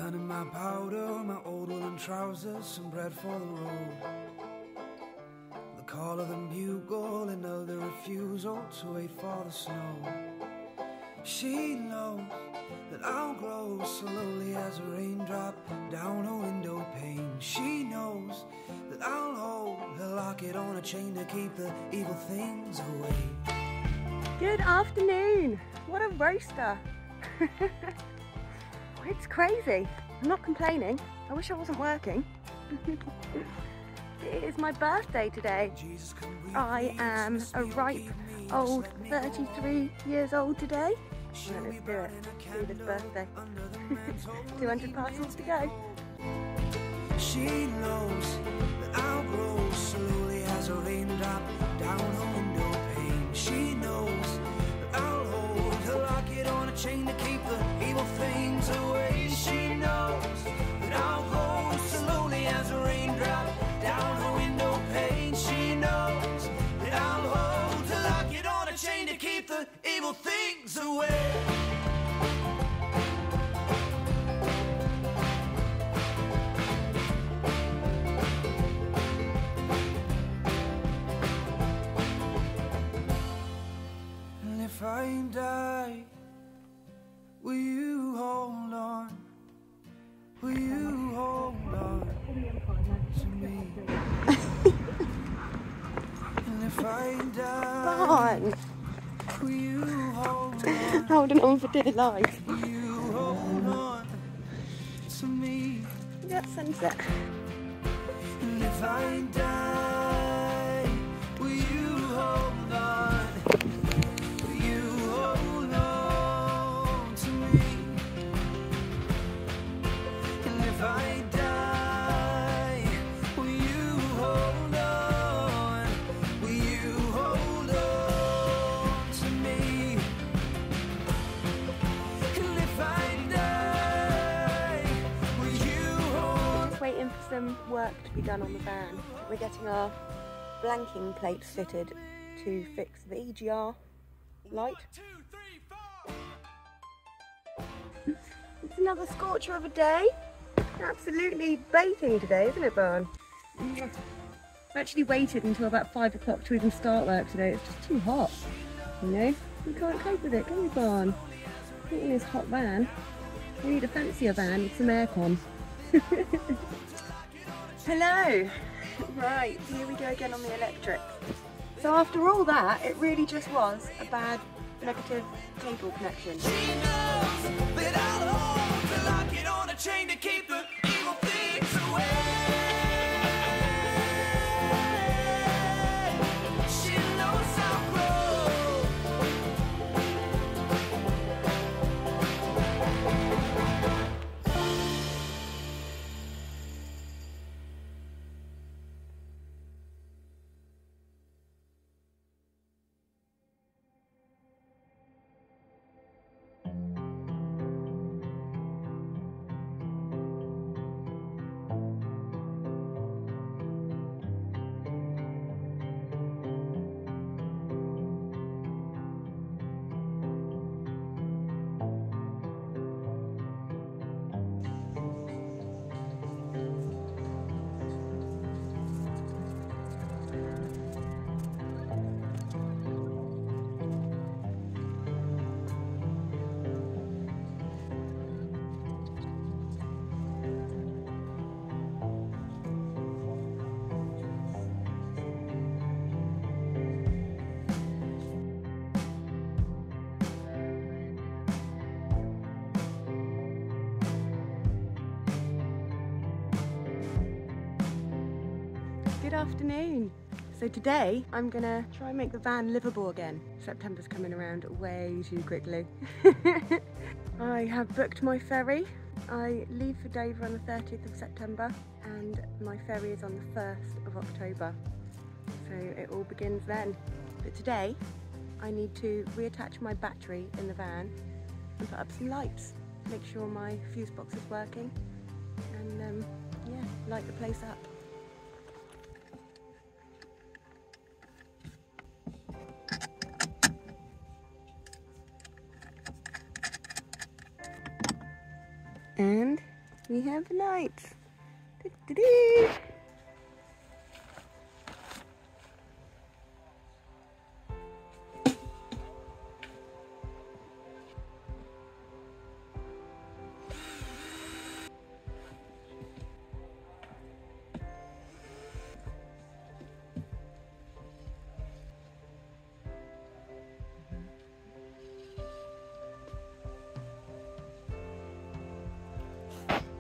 pen and my powder, my old woolen trousers, some bread for the road. The call of the bugle, another refusal to wait for the snow. She knows that I'll grow slowly as a raindrop down a window pane. She knows that I'll hold her locket on a chain to keep the evil things away. Good afternoon. What a roaster. It's crazy. I'm not complaining. I wish I wasn't working. It is my birthday today. I am a ripe old 33 years old today. Right, let's do it. Do this birthday. 200 parcels to go. She knows that I'll grow slowly as a raindrop down a window pane. She knows that I'll hold her locket on a chain to keep the evil things away. She knows that I'll grow slowly as a raindrop down a window pane. She knows that I'll hold her locket on a chain to keep the evil things away. If I die, will you hold on? Will you hold on to me? And if I die, will you hold on? Holding on for dear life. Will you hold on to me? That sunset. And if I die, will you hold on? If I die, will you hold on? Will you hold on to me? And if I die, will you hold? Just waiting for some work to be done on the van. We're getting our blanking plates fitted to fix the EGR light. 1, 2, 3, 4. It's another scorcher of a day. Absolutely baking today, isn't it, Barn? I've actually waited until about 5 o'clock to even start work today. It's just too hot, you know? We can't cope with it, can we, Barn? Not in this hot van. We need a fancier van with some aircon. Hello! Right, here we go again on the electric. So after all that, it really just was a bad negative cable connection. She knows that I'll hold the locket on a chain to keep the evil things away. She knows I'll grow. Good afternoon. So today I'm gonna try and make the van livable again. September's coming around way too quickly. I have booked my ferry. I leave for Dover on the 30th of September and my ferry is on the 1st of October. So it all begins then. But today I need to reattach my battery in the van and put up some lights. Make sure my fuse box is working and yeah, light the place up. And We have lights. Do-do-do.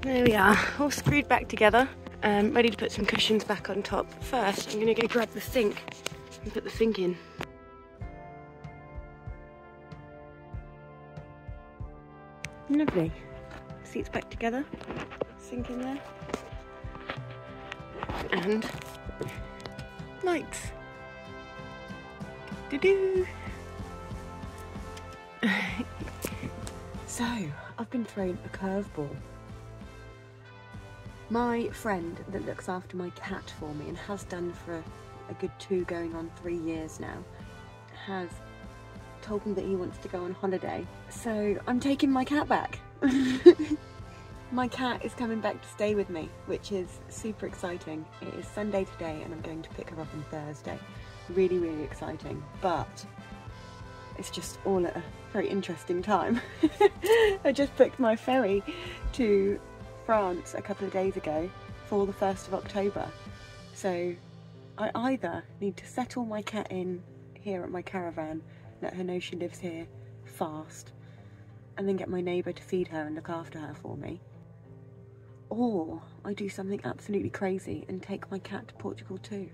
There we are, all screwed back together, ready to put some cushions back on top. First, I'm going to go grab the sink and put the sink in. Lovely. Seats back together, sink in there, and lights. Doo-doo! So, I've been thrown a curveball. My friend that looks after my cat for me, and has done for a good 2 going on 3 years now, has told me that he wants to go on holiday. So I'm taking my cat back. My cat is coming back to stay with me, which is super exciting. It is Sunday today and I'm going to pick her up on Thursday. Really, really exciting, but it's just all at a very interesting time. I just booked my ferry to France a couple of days ago for the 1st of October. So I either need to settle my cat in here at my caravan, let her know she lives here fast, and then get my neighbour to feed her and look after her for me, or I do something absolutely crazy and take my cat to Portugal too.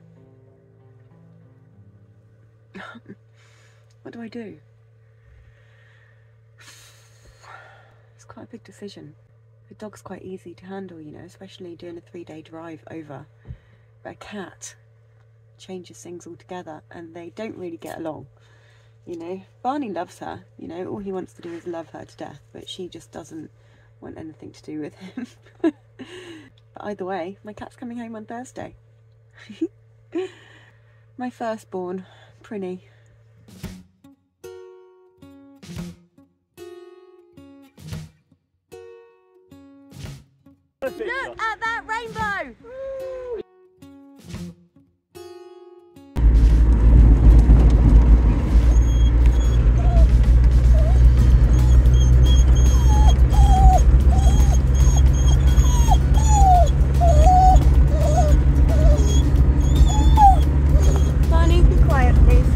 What do I do? It's quite a big decision. The dog's quite easy to handle, you know, especially doing a 3-day drive over. But a cat changes things altogether and they don't really get along, you know. Barney loves her, you know, all he wants to do is love her to death, but she just doesn't want anything to do with him. But either way, my cat's coming home on Thursday. My firstborn, Prinny. Look at that rainbow! Barney, be quiet, please.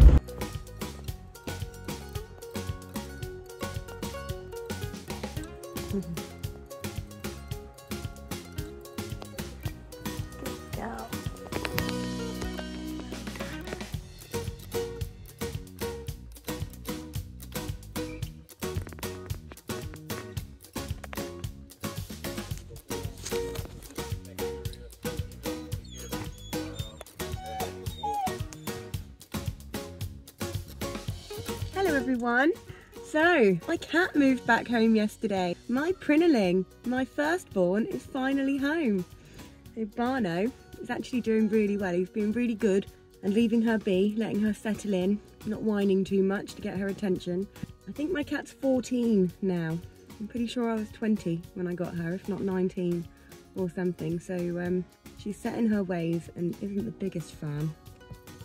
Hello everyone. So, my cat moved back home yesterday. My Prinny, my firstborn, is finally home. So Barno is actually doing really well. He's been really good and leaving her be, letting her settle in, not whining too much to get her attention. I think my cat's 14 now. I'm pretty sure I was 20 when I got her, if not 19 or something. So she's set in her ways and isn't the biggest fan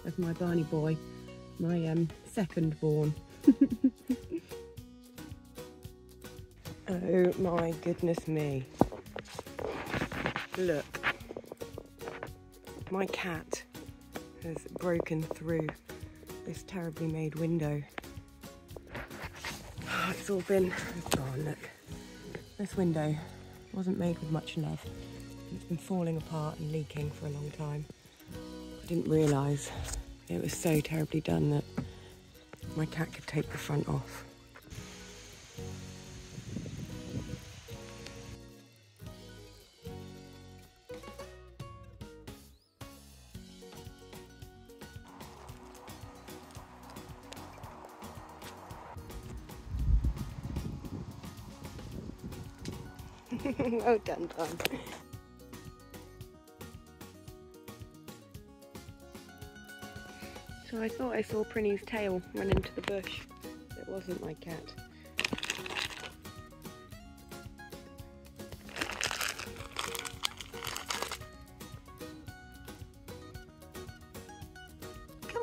of my Barney boy, my second born. Oh my goodness me. Look. My cat has broken through this terribly made window. Oh, it's all been... Oh, look. This window wasn't made with much love. It's been falling apart and leaking for a long time. I didn't realise it was so terribly done that my cat could take the front off. Well done, Tom. So I thought I saw Prinny's tail run into the bush. It wasn't my cat.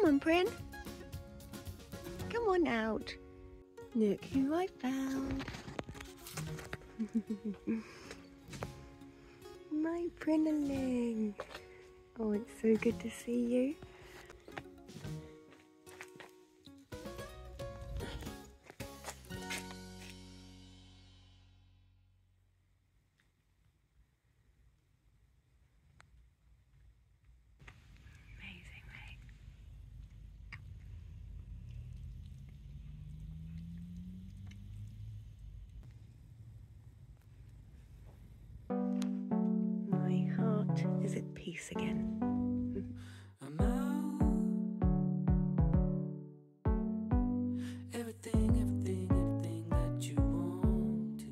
on, Prin. Come on out. Look who I found. My Prinny. Oh, it's so good to see you. Is at peace again. I'm out. Everything that you want to.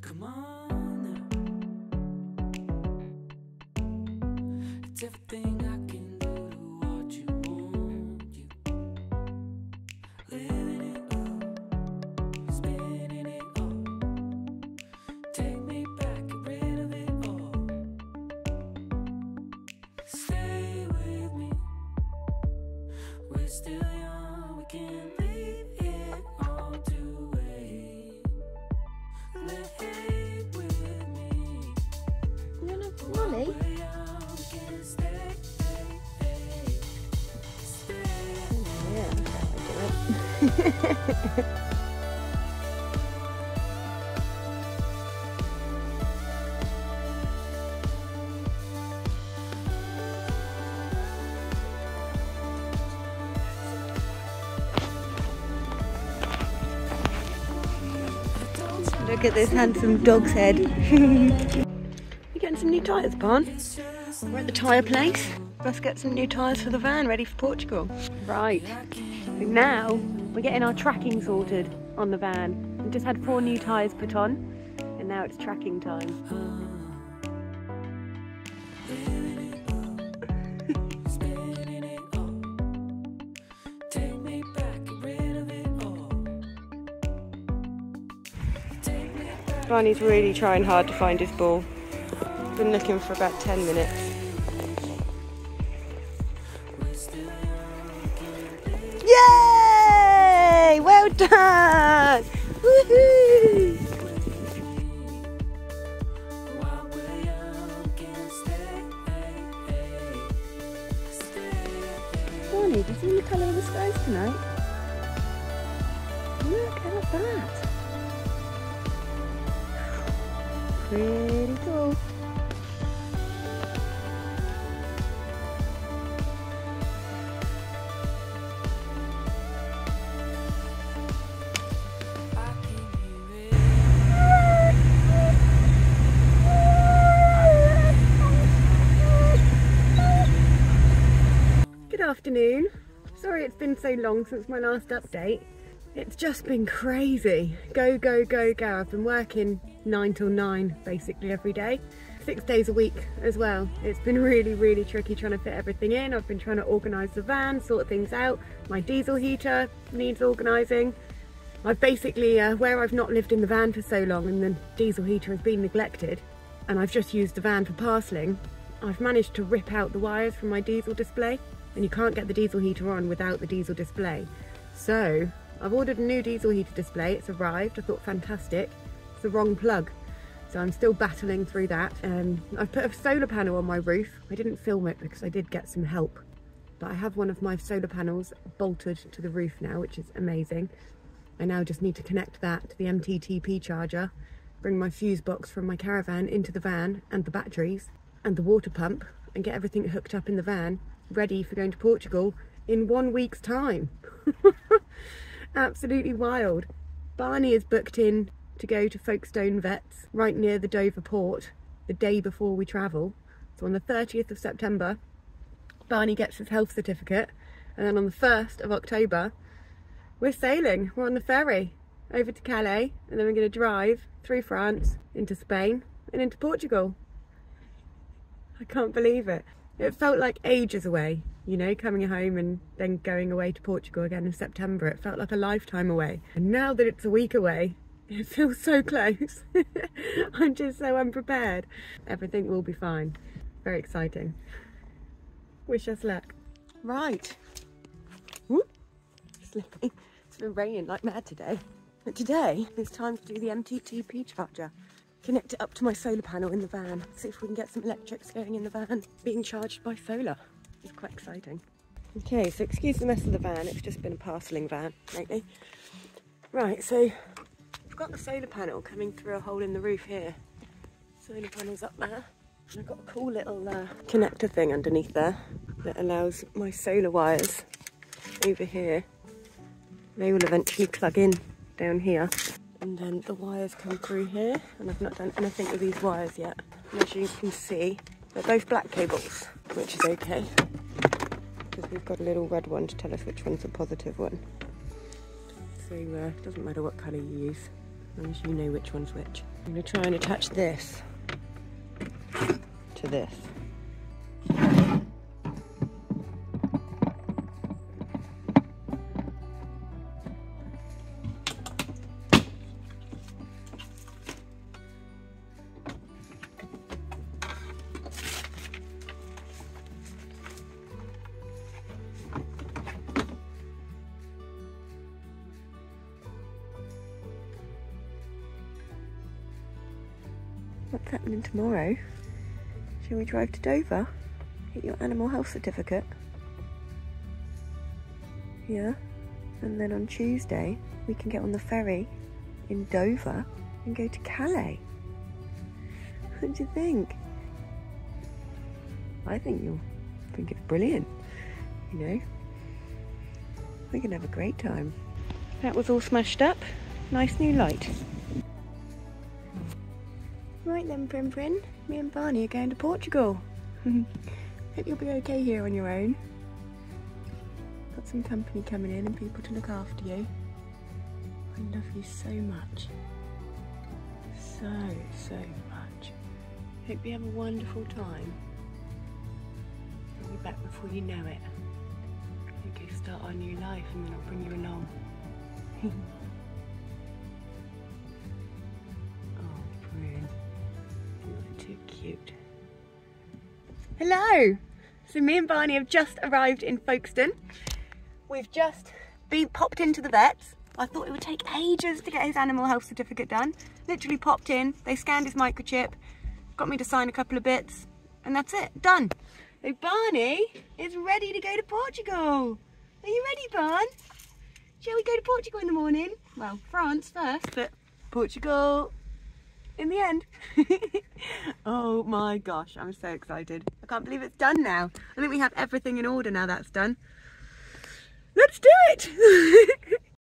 Come on now. It's everything I can do to what you want. You living it up, spinning it all. Take me back, get rid of it all. Stay with me. We're still young, we can leave it all to wait. Let hate with me. You wanna have Molly? We're young, we can stay. Yeah, that's how I do it. Look at this handsome dog's head. We're getting some new tyres, Barn. We're at the tyre place. Let's get some new tyres for the van, ready for Portugal. Right, so now we're getting our tracking sorted on the van. We've just had 4 new tyres put on, and now it's tracking time. Barney's really trying hard to find his ball. Been looking for about 10 minutes. Yay! Well done! Woohoo! Barney, have you seen the colour of the skies tonight? Look at that! Pretty cool. Good afternoon. Sorry it's been so long since my last update. It's just been crazy. Go, go, go, go. I've been working 9 till 9 basically every day. 6 days a week as well. It's been really, really tricky trying to fit everything in. I've been trying to organise the van, sort things out. My diesel heater needs organising. I've basically, where I've not lived in the van for so long and the diesel heater has been neglected and I've just used the van for parcelling, I've managed to rip out the wires from my diesel display, and you can't get the diesel heater on without the diesel display. So I've ordered a new diesel heater display. It's arrived. I thought fantastic. It's the wrong plug, so I'm still battling through that. I've put a solar panel on my roof. I didn't film it because I did get some help, but I have one of my solar panels bolted to the roof now, which is amazing. I now just need to connect that to the MTTP charger, bring my fuse box from my caravan into the van and the batteries and the water pump, and get everything hooked up in the van, ready for going to Portugal in 1 week's time. Absolutely wild. Barney is booked in to go to Folkestone Vets right near the Dover port the day before we travel. So on the 30th of September, Barney gets his health certificate, and then on the 1st of October, we're sailing. We're on the ferry over to Calais, and then we're going to drive through France into Spain and into Portugal. I can't believe it. It felt like ages away, you know, coming home and then going away to Portugal again in September. It felt like a lifetime away. And now that it's a week away, it feels so close. I'm just so unprepared. Everything will be fine. Very exciting. Wish us luck. Right. Whoop. Slipping. It's been raining like mad today. But today it's time to do the MTTP charger. Connect it up to my solar panel in the van. See if we can get some electrics going in the van. Being charged by solar. It's quite exciting. Okay, so excuse the mess of the van. It's just been a parcelling van lately. Right, so I've got the solar panel coming through a hole in the roof here. Solar panel's up there. And I've got a cool little connector thing underneath there that allows my solar wires over here. They will eventually plug in down here. And then the wires come through here. And I've not done anything with these wires yet. And as you can see, they're both black cables, which is okay. Because we've got a little red one to tell us which one's the positive one. So it doesn't matter what colour you use, as long as you know which one's which. I'm going to try and attach this to this. What's happening tomorrow? Shall we drive to Dover? Get your animal health certificate? Yeah? And then on Tuesday, we can get on the ferry in Dover and go to Calais. What do you think? I think you'll think it's brilliant, you know? We're gonna have a great time. That was all smashed up. Nice new light. Right then, Prin, me and Barney are going to Portugal. Hope you'll be okay here on your own. Got some company coming in and people to look after you. I love you so much. So much. Hope you have a wonderful time. I'll be back before you know it. We'll go start our new life and then I'll bring you along. Cute. Hello! So me and Barney have just arrived in Folkestone. We've just been popped into the vets. I thought it would take ages to get his animal health certificate done. Literally popped in, they scanned his microchip, got me to sign a couple of bits, and that's it, done. So Barney is ready to go to Portugal. Are you ready, Barn? Shall we go to Portugal in the morning? Well, France first, but Portugal in the end. Oh my gosh, I'm so excited. I can't believe it's done now. I think we have everything in order now that's done. Let's do it!